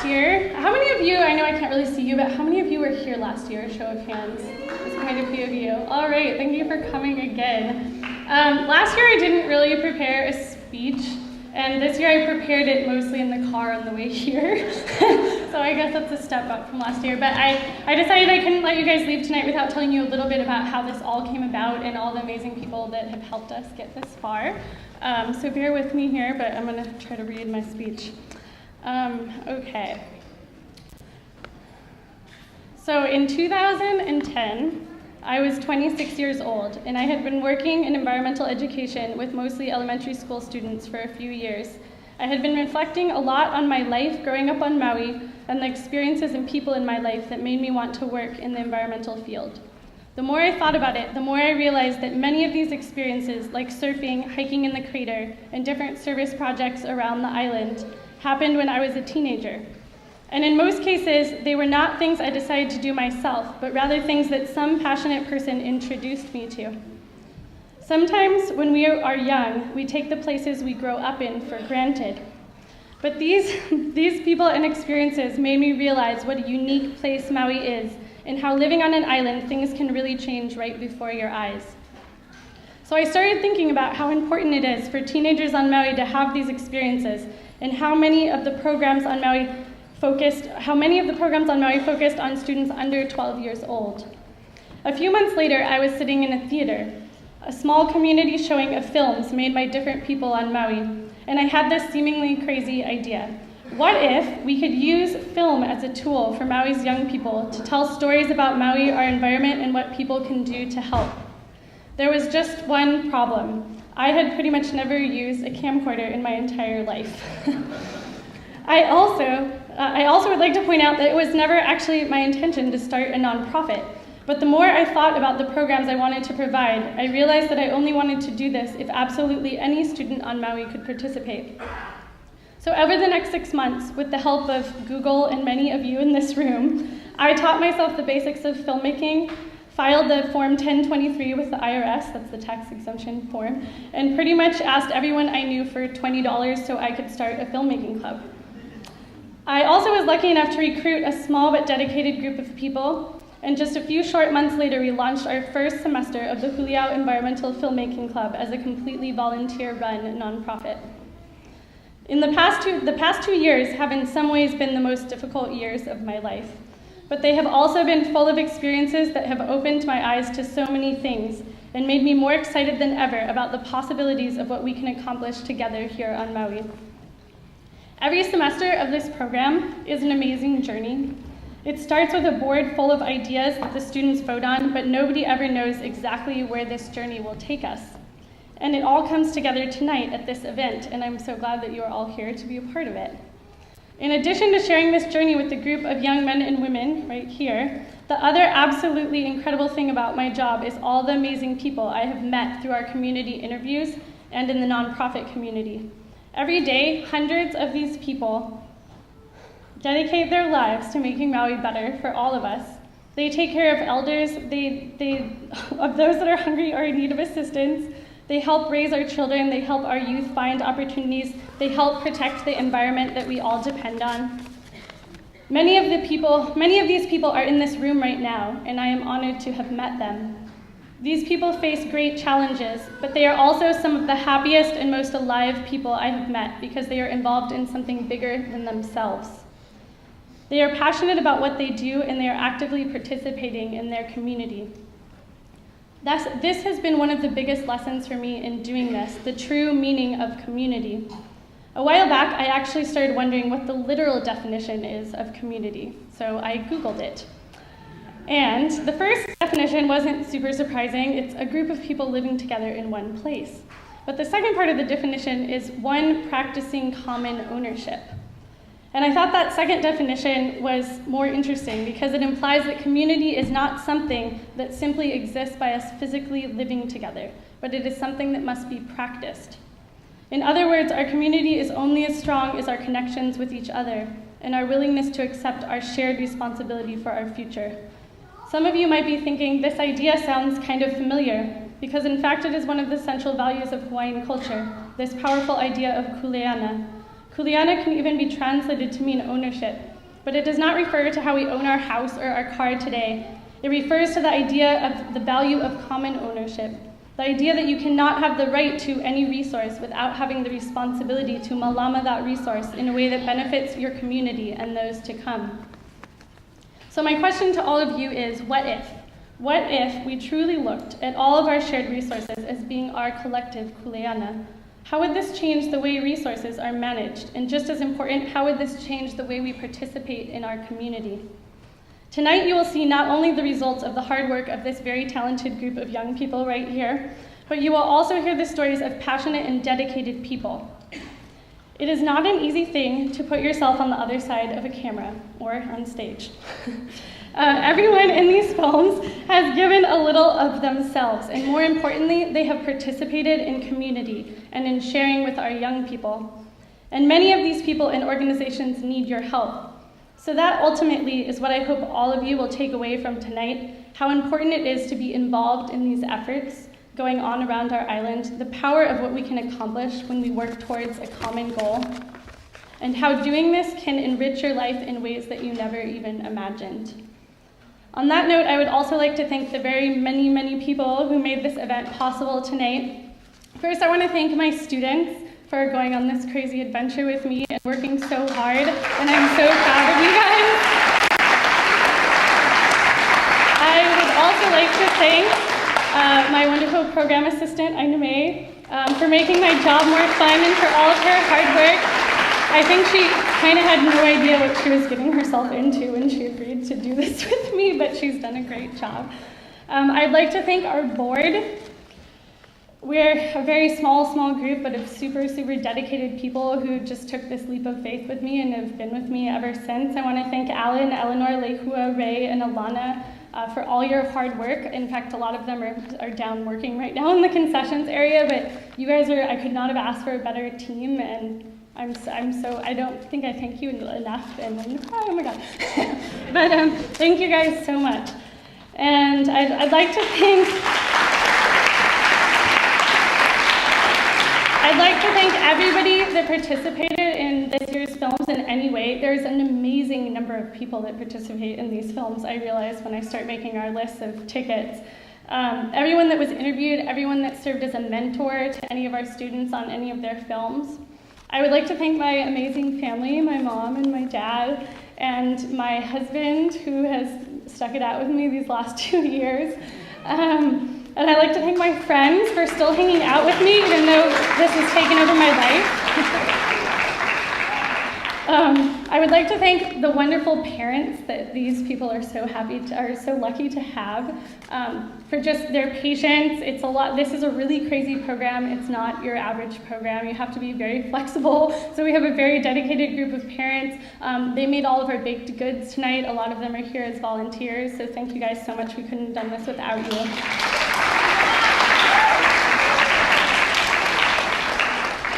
last year. How many of you, I know I can't really see you, but how many of you were here last year? Show of hands. There's quite a few of you. All right, thank you for coming again. Last year I didn't really prepare a speech, and this year I prepared it mostly in the car on the way here. So I guess that's a step up from last year. But I decided I couldn't let you guys leave tonight without telling you a little bit about how this all came about and all the amazing people that have helped us get this far. So bear with me here, but I'm going to try to read my speech. Okay. So in 2010, I was 26 years old, and I had been working in environmental education with mostly elementary school students for a few years. I had been reflecting a lot on my life growing up on Maui and the experiences and people in my life that made me want to work in the environmental field. The more I thought about it, the more I realized that many of these experiences, like surfing, hiking in the crater, and different service projects around the island, happened when I was a teenager. And in most cases, they were not things I decided to do myself, but rather things that some passionate person introduced me to. Sometimes when we are young, we take the places we grow up in for granted. But these people and experiences made me realize what a unique place Maui is, and how living on an island, things can really change right before your eyes. So I started thinking about how important it is for teenagers on Maui to have these experiences, and how many of the programs on Maui focused on students under 12 years old. A few months later, I was sitting in a theater, a small community showing of films made by different people on Maui, and I had this seemingly crazy idea. What if we could use film as a tool for Maui's young people to tell stories about Maui, our environment, and what people can do to help? There was just one problem. I had pretty much never used a camcorder in my entire life. I also would like to point out that it was never actually my intention to start a nonprofit. But the more I thought about the programs I wanted to provide, I realized that I only wanted to do this if absolutely any student on Maui could participate. So over the next 6 months, with the help of Google and many of you in this room, I taught myself the basics of filmmaking, filed the Form 1023 with the IRS, that's the tax exemption form, and pretty much asked everyone I knew for $20 so I could start a filmmaking club. I also was lucky enough to recruit a small but dedicated group of people, and just a few short months later, we launched our first semester of the Huliau Environmental Filmmaking Club as a completely volunteer-run nonprofit. In the past 2 years have in some ways been the most difficult years of my life, but they have also been full of experiences that have opened my eyes to so many things and made me more excited than ever about the possibilities of what we can accomplish together here on Maui. Every semester of this program is an amazing journey. It starts with a board full of ideas that the students vote on, but nobody ever knows exactly where this journey will take us. And it all comes together tonight at this event, and I'm so glad that you are all here to be a part of it. In addition to sharing this journey with the group of young men and women right here, the other absolutely incredible thing about my job is all the amazing people I have met through our community interviews and in the nonprofit community. Every day, hundreds of these people dedicate their lives to making Maui better for all of us. They take care of elders, of those that are hungry or in need of assistance. They help raise our children, they help our youth find opportunities, they help protect the environment that we all depend on. Many of these people are in this room right now, and I am honored to have met them. These people face great challenges, but they are also some of the happiest and most alive people I have met because they are involved in something bigger than themselves. They are passionate about what they do, and they are actively participating in their community. This has been one of the biggest lessons for me in doing this, the true meaning of community. A while back, I actually started wondering what the literal definition is of community, so I Googled it. And the first definition wasn't super surprising. It's a group of people living together in one place. But the second part of the definition is one practicing common ownership. And I thought that second definition was more interesting because it implies that community is not something that simply exists by us physically living together, but it is something that must be practiced. In other words, our community is only as strong as our connections with each other and our willingness to accept our shared responsibility for our future. Some of you might be thinking, this idea sounds kind of familiar, because in fact it is one of the central values of Hawaiian culture, this powerful idea of kuleana. Kuleana can even be translated to mean ownership, but it does not refer to how we own our house or our car today. It refers to the idea of the value of common ownership, the idea that you cannot have the right to any resource without having the responsibility to malama that resource in a way that benefits your community and those to come. So my question to all of you is, what if? What if we truly looked at all of our shared resources as being our collective kuleana? How would this change the way resources are managed? And just as important, how would this change the way we participate in our community? Tonight you will see not only the results of the hard work of this very talented group of young people right here, but you will also hear the stories of passionate and dedicated people. It is not an easy thing to put yourself on the other side of a camera or on stage. Everyone in these films has given a little of themselves, and more importantly, they have participated in community and in sharing with our young people. And many of these people and organizations need your help. So that ultimately is what I hope all of you will take away from tonight, how important it is to be involved in these efforts going on around our island, the power of what we can accomplish when we work towards a common goal, and how doing this can enrich your life in ways that you never even imagined. On that note, I would also like to thank the very many people who made this event possible tonight. First, I want to thank my students for going on this crazy adventure with me and working so hard, and I'm so proud of you guys. I would also like to thank my wonderful program assistant, Aina May, for making my job more fun and for all of her hard work. I think she kind of had no idea what she was getting herself into when she agreed to do this with me, but she's done a great job. I'd like to thank our board. We're a very small group, but of super dedicated people who just took this leap of faith with me and have been with me ever since. I want to thank Alan, Eleanor, Lehua, Ray, and Alana for all your hard work. In fact, a lot of them are down working right now in the concessions area, but you guys I could not have asked for a better team, and I don't think I thank you enough, and oh my God. But thank you guys so much. And I'd like to thank everybody that participated in this year's films in any way. There's an amazing number of people that participate in these films, I realized when I start making our list of tickets. Everyone that was interviewed, everyone that served as a mentor to any of our students on any of their films. I would like to thank my amazing family, my mom and my dad, and my husband who has stuck it out with me these last 2 years. And I'd like to thank my friends for still hanging out with me, even though this has taken over my life. I would like to thank the wonderful parents that these people are so lucky to have, for just their patience. It's a lot. This is a really crazy program. It's not your average program. You have to be very flexible. So we have a very dedicated group of parents. They made all of our baked goods tonight. A lot of them are here as volunteers. So thank you guys so much. We couldn't have done this without you.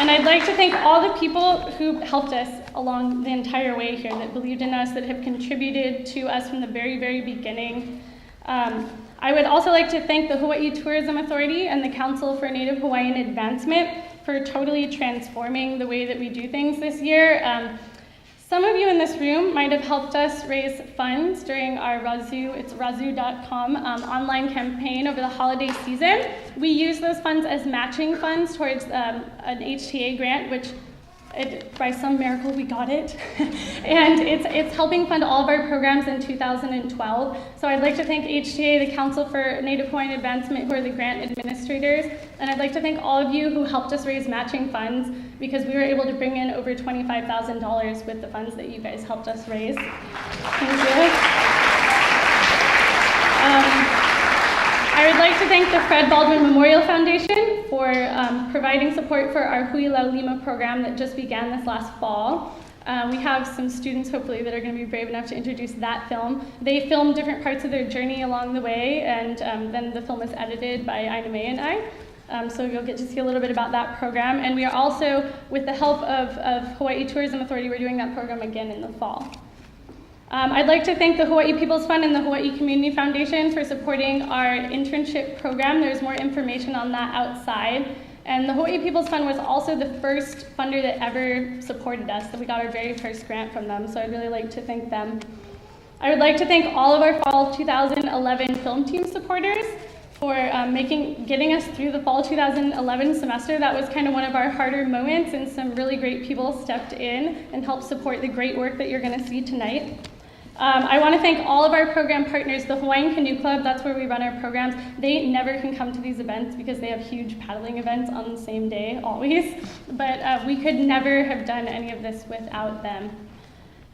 And I'd like to thank all the people who helped us along the entire way here, that believed in us, that have contributed to us from the very beginning. I would also like to thank the Hawaii Tourism Authority and the Council for Native Hawaiian Advancement for totally transforming the way that we do things this year. Some of you in this room might have helped us raise funds during our Razu, it's razu.com, online campaign over the holiday season. We use those funds as matching funds towards an HTA grant, which by some miracle we got it. And it's helping fund all of our programs in 2012. So I'd like to thank HTA, the Council for Native Hawaiian Advancement, who are the grant administrators. And I'd like to thank all of you who helped us raise matching funds, because we were able to bring in over $25,000 with the funds that you guys helped us raise. Thank you. I would like to thank the Fred Baldwin Memorial Foundation for providing support for our Huliau Lima program that just began this last fall. We have some students, hopefully, that are going to be brave enough to introduce that film. They filmed different parts of their journey along the way, and then the film is edited by Aina May and I. So you'll get to see a little bit about that program. And we are also, with the help of Hawaii Tourism Authority, we're doing that program again in the fall. I'd like to thank the Hawaii People's Fund and the Hawaii Community Foundation for supporting our internship program. There's more information on that outside. And the Hawaii People's Fund was also the first funder that ever supported us, that we got our very first grant from them, so I'd really like to thank them. I would like to thank all of our fall 2011 film team supporters for getting us through the fall 2011 semester. That was kind of one of our harder moments, and some really great people stepped in and helped support the great work that you're going to see tonight. I want to thank all of our program partners. The Hawaiian Canoe Club, that's where we run our programs. They never can come to these events because they have huge paddling events on the same day, always. But we could never have done any of this without them.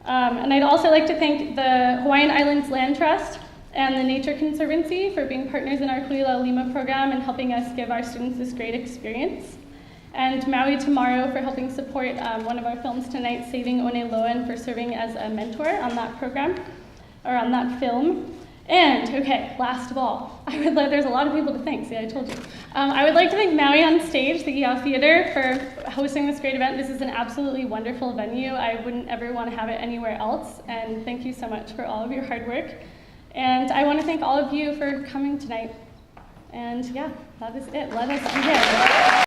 And I'd also like to thank the Hawaiian Islands Land Trust and the Nature Conservancy for being partners in our Huliau Lima program and helping us give our students this great experience. And Maui Tomorrow for helping support one of our films tonight, Saving One Loan, for serving as a mentor on that program, or on that film. And, okay, last of all, there's a lot of people to thank, see, I told you. I would like to thank Maui on Stage, the ʻīao Theater, for hosting this great event. This is an absolutely wonderful venue. I wouldn't ever want to have it anywhere else, and thank you so much for all of your hard work. And I want to thank all of you for coming tonight. And yeah, that is it. Let us begin.